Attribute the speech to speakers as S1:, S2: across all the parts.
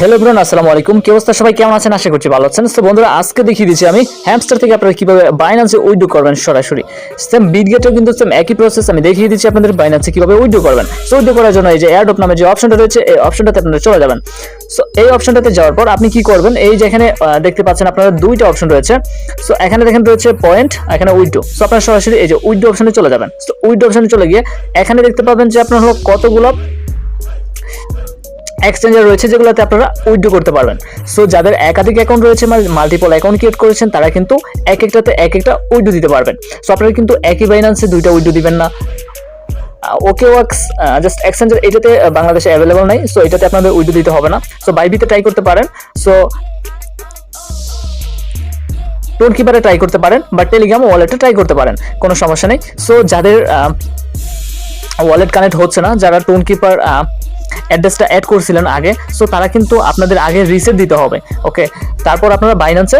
S1: Hello everyone, আসসালামু আলাইকুম। কি অবস্থা সবাই, কেমন আছেন? আশা করছি ভালো আছেন। তো বন্ধুরা, আজকে দেখিয়ে দিচ্ছি আমি হ্যামস্টার থেকে আপনারা কিভাবে বাইন্যান্সে উইথড্র করবেন সরাসরি। সেম বিটগেটেও কিন্তু সেম একই প্রসেস আমি দেখিয়ে দিচ্ছি আপনাদের বাইন্যান্সে কিভাবে উইথড্র করবেন। সো উইথড্র করার জন্য এই যে এয়ারড্রপ নামে যে অপশনটা রয়েছে, এই অপশনটাতে আপনারা চলে যাবেন। সো এই অপশনটাতে যাওয়ার পর আপনি কি করবেন, এই যে এখানে দেখতে পাচ্ছেন আপনারা দুইটা অপশন রয়েছে। সো এখানে দেখেন রয়েছে পয়েন্ট, এখানে উইথড্র। সো আপনারা সরাসরি এই যে উইথড্র অপশনে চলে যাবেন। সো উইথড্র অপশনে চলে গিয়ে এখানে দেখতে পাবেন যে আপনার হলো কতগুলো এক্সচেঞ্জার রয়েছে যেগুলোতে আপনারা উইথড্র করতে পারবেন। সো যাদের একাধিক অ্যাকাউন্ট রয়েছে, মাল্টিপল অ্যাকাউন্ট ক্রিয়েট করেছেন, তারা কিন্তু এক একটাতে এক একটা উইথড্র দিতে পারবেন। সো আপনারা কিন্তু একই বাইন্যান্সে দুইটা উইথড্র দিবেন না। ওকে ওয়াক্স জাস্ট এক্সচেঞ্জার এটাতে বাংলাদেশে অ্যাভেলেবল নাই, সো এটাতে আপনাদের উইথড্র দিতে হবে না। সো বাইবিতে ট্রাই করতে পারেন, সো টোন কিপারে ট্রাই করতে পারেন, বা টেলিগ্রাম ওয়ালেটে ট্রাই করতে পারেন, কোনো সমস্যা নেই। সো যাদের ওয়ালেট কানেক্ট হচ্ছে না, যারা টোন কিপার অ্যাড্রেসটা অ্যাড করছিলেন আগে, সো তারা কিন্তু আপনাদের আগে রিসেট দিতে হবে। ওকে, তারপর আপনারা বাইন্যান্সে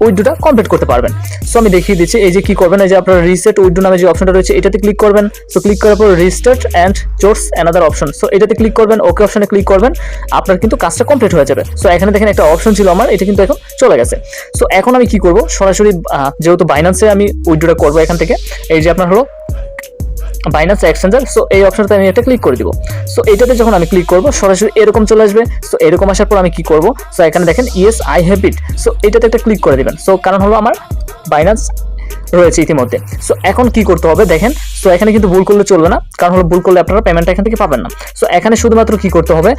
S1: উইথড্রটা কমপ্লিট করতে পারবেন। সো আমি দেখিয়ে দিচ্ছি এই যে কি করবেন, এই যে আপনারা রিসেট উইথড্র নামে যে অপশনটা রয়েছে এটাতে ক্লিক করবেন। সো ক্লিক করার পর restart and chores another option, so এটাতে ক্লিক করবেন, ওকে অপশনে ক্লিক করবেন, আপনার কিন্তু কাজটা কমপ্লিট হয়ে যাবে। সো এখানে দেখেন একটা অপশন ছিল আমার, এটা কিন্তু এখন চলে গেছে। সো এখন আমি কি করব, সরাসরি যেহেতু বাইন্যান্সে আমি উইথড্রটা করবো এখান থেকে, এই যে আপনার হলো বাইন্যান্স এক্সচেঞ্জার, সো এই অপশনটাতে আমি এটা ক্লিক করে দিব। সো এটাতে যখন আমি ক্লিক করব সরাসরি এরকম চলে আসবে। সো এরকম আসার পর আমি কি করব, সো এখানে দেখেন yes I have it, so এটাতে একটা ক্লিক করে দিবেন। সো কারণ হলো আমার বাইন্যান্স রয়েছে ইতিমধ্যে। সো এখন কি করতে হবে দেখেন, সো এখানে কিন্তু ভুল করলে চলবে না, কারণ হলো ভুল করলে আপনারা পেমেন্টটা এখান থেকে পাবেন না। সো এখানে শুধুমাত্র কি করতে হবে,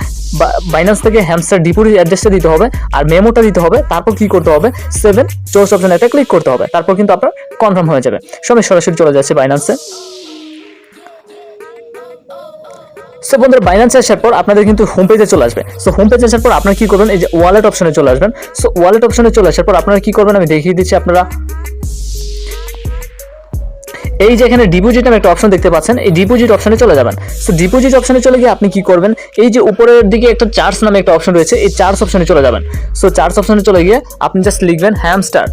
S1: বাইন্যান্স থেকে হ্যামস্টার ডিপোজিট অ্যাড্রেসটা দিতে হবে আর মেমোটা দিতে হবে। তারপর কি করতে হবে, 7 চোর্স অপশনে একটা ক্লিক করতে হবে, তারপর কিন্তু আপনার কনফার্ম হয়ে যাবে। সো আমি সরাসরি চলে যাচ্ছি বাইন্যান্সে। সো বন্ধুরা, বাইন্যান্সে আসার পর আপনাদের কিন্তু হোম পেজে চলে আসবে। সো হোম পেজে আসার পর আপনারা কি করবেন, এই যে ওয়ালেট অপশনে চলে আসবেন। সো ওয়ালেট অপশনে চলে আসার পর আপনারা কি করবেন আমি দেখিয়ে দিচ্ছি। আপনারা এই যে এখানে ডিপোজিট নামে একটা অপশন দেখতে পাচ্ছেন, এই ডিপোজিট অপশনে চলে যাবেন। সো ডিপোজিট অপশনে চলে গিয়ে আপনি কি করবেন, এই যে উপরের দিকে একটা চার্জ নামে একটা অপশন রয়েছে, এই চার্জ অপশনে চলে যাবেন। সো চার্জ অপশনে চলে গিয়ে আপনি জাস্ট লিখবেন হ্যামস্টার।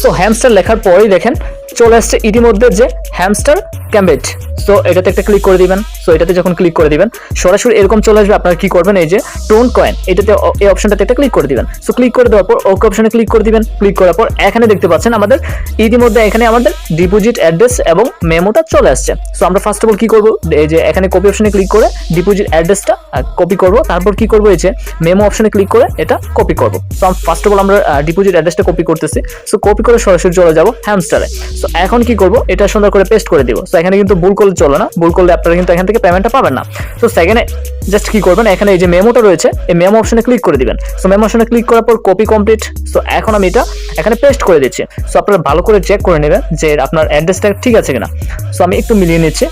S1: সো হ্যামস্টার লেখার পরেই দেখেন চলে আসছে ইতিমধ্যে যে হ্যামস্টার ক্যাম্বেট। সো এটাতে একটা ক্লিক করে দিবেন। সো এটাতে যখন ক্লিক করে দিবেন সরাসরি এরকম চলে আসবে। আপনারা কি করবেন, এই যে টোন কয়েন, এটাতে এই অপশনটাতে একটা ক্লিক করে দিবেন। সো ক্লিক করে দেওয়ার পর ওকে অপশনে ক্লিক করে দিবেন। ক্লিক করার পর এখানে দেখতে পাচ্ছেন আমাদের ইতিমধ্যে এখানে আমাদের ডিপোজিট অ্যাড্রেস এবং মেমোটা চলে আসছে। সো আমরা ফার্স্ট অফ অল কি করব, এই যে এখানে কপি অপশনে ক্লিক করে ডিপোজিট অ্যাড্রেসটা কপি করব। তারপর কি করব, এই যে মেমো অপশনে ক্লিক করে এটা কপি করব। সো ফার্স্ট অফ অল আমরা ডিপোজিট অ্যাড্রেসটা কপি করতেছি। সো কপি করে সরাসরি চলে যাব হ্যামস্টারে। সো এখন কি করব, এটা সুন্দর করে পেস্ট করে দিব। সো এখানে কিন্তু ভুল করলে চলে না, ভুল করলে আপনারা কিন্তু এখান থেকে পেমেন্টটা পাবেন না। সো সেকেন্ডে জাস্ট কি করবেন, এখানে এই যে মেমোটা রয়েছে এই মেমো অপশনে ক্লিক করে দিবেন। সো মেমো অপশনে ক্লিক করার পর কপি কমপ্লিট। সো এখন আমি এটা এখানে পেস্ট করে দিচ্ছি। সো আপনারা ভালো করে চেক করে নেবেন যে আপনার অ্যাড্রেসটা ঠিক আছে কিনা। সো আমি একটু মিলিয়ে নিচ্ছি।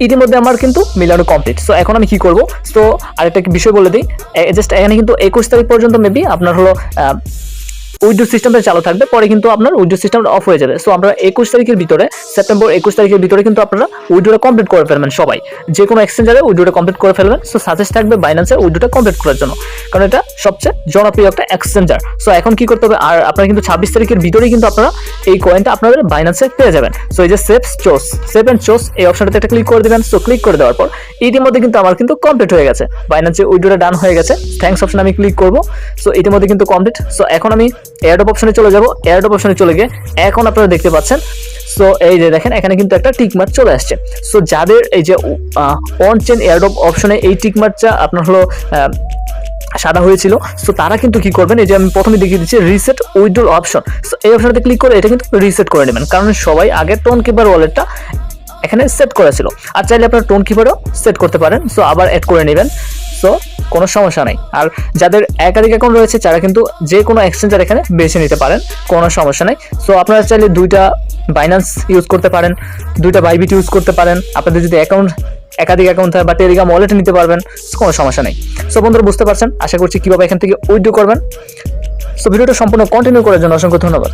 S1: ইতিমধ্যে আমার কিন্তু মিলানো কমপ্লিট। সো এখন আমি কি করব, সো আরেকটা বিষয় বলে দিই, জাস্ট এখানে কিন্তু 21 তারিখ পর্যন্ত মেবি আপনার হলো উইথড্র সিস্টেমটা চালু থাকবে, পরে কিন্তু আপনার উইথড্র সিস্টেমটা অফ হয়ে যাবে। সো আমরা 21 তারিখের ভিতরে, সেপ্টেম্বর 21 তারিখের ভিতরে কিন্তু আপনারা উইথড্রটা কমপ্লিট করে ফেলবেন, সবাই যে কোনো এক্সচেঞ্জারে উইথড্রটা কমপ্লিট করে ফেলবেন। সো সাজেস্ট থাকবে বাইন্যান্সের উইথড্রটা কমপ্লিট করার জন্য, কারণ এটা সবচেয়ে জনপ্রিয় একটা এক্সচেঞ্জার। সো এখন কি করতে হবে, আর আপনারা কিন্তু 26 তারিখের ভিতরেই কিন্তু আপনারা এই কয়েনটা আপনাদের বাইন্যান্সে পেয়ে যাবেন। সো এই যে সেভ এন্ড চোজ এই অপশনটাতে একটা ক্লিক করে দিবেন। সো ক্লিক করে দেওয়ার পর ইতিমধ্যে কিন্তু আমার কিন্তু কমপ্লিট হয়ে গেছে, বাইন্যান্সে উইথড্রটা ডান হয়ে গেছে। থ্যাঙ্কস অপশনে আমি ক্লিক করব। সো ইতিমধ্যে কিন্তু কমপ্লিট। সো এখন আমি এয়ারড্রপ অপশনে চলে যাব। এয়ারড্রপ অপশনে চলে গিয়ে এখন আপনারা দেখতে পাচ্ছেন, সো এই যে দেখেন এখানে কিন্তু একটা টিক মার্ক চলে আসছে। সো যাদের এই যে অন চেন এয়ারড্রপ অপশনে এই টিক মার্কটা আপনার হলো সাদা হয়েছিল, সো তারা কিন্তু কি করবেন, এই যে আমি প্রথমে দেখিয়ে দিচ্ছি রিসেট উইথড্র অপশন। সো এই অপশনটাতে ক্লিক করে এটা কিন্তু রিসেট করে নেবেন, কারণ সবাই আগে টোন কিপার ওয়ালেটটা এখানে সেট করেছিল, আর চাইলে আপনারা টোন কিপারও সেট করতে পারেন। সো আবার অ্যাড করে নেবেন। সো কোনো সমস্যা নাই। আর যাদের একাধিক অ্যাকাউন্ট রয়েছে তারা কিন্তু যে কোনো এক্সচেঞ্জার এখানে বেছে নিতে পারেন, কোনো সমস্যা নাই। সো আপনারা চাইলে দুইটা বাইন্যান্স ইউজ করতে পারেন, দুইটা বাইবিট ইউজ করতে পারেন। আপনাদের যদি একাধিক অ্যাকাউন্ট থাকে বা টেলিগ্রাম ওয়ালেটে নিতে পারবেন, কোনো সমস্যা নেই। সো বন্ধুরা, বুঝতে পারছেন আশা করছি কিভাবে এখান থেকে উইথড্র করবেন। সো ভিডিওটা সম্পূর্ণ কন্টিনিউ করার জন্য অসংখ্য ধন্যবাদ।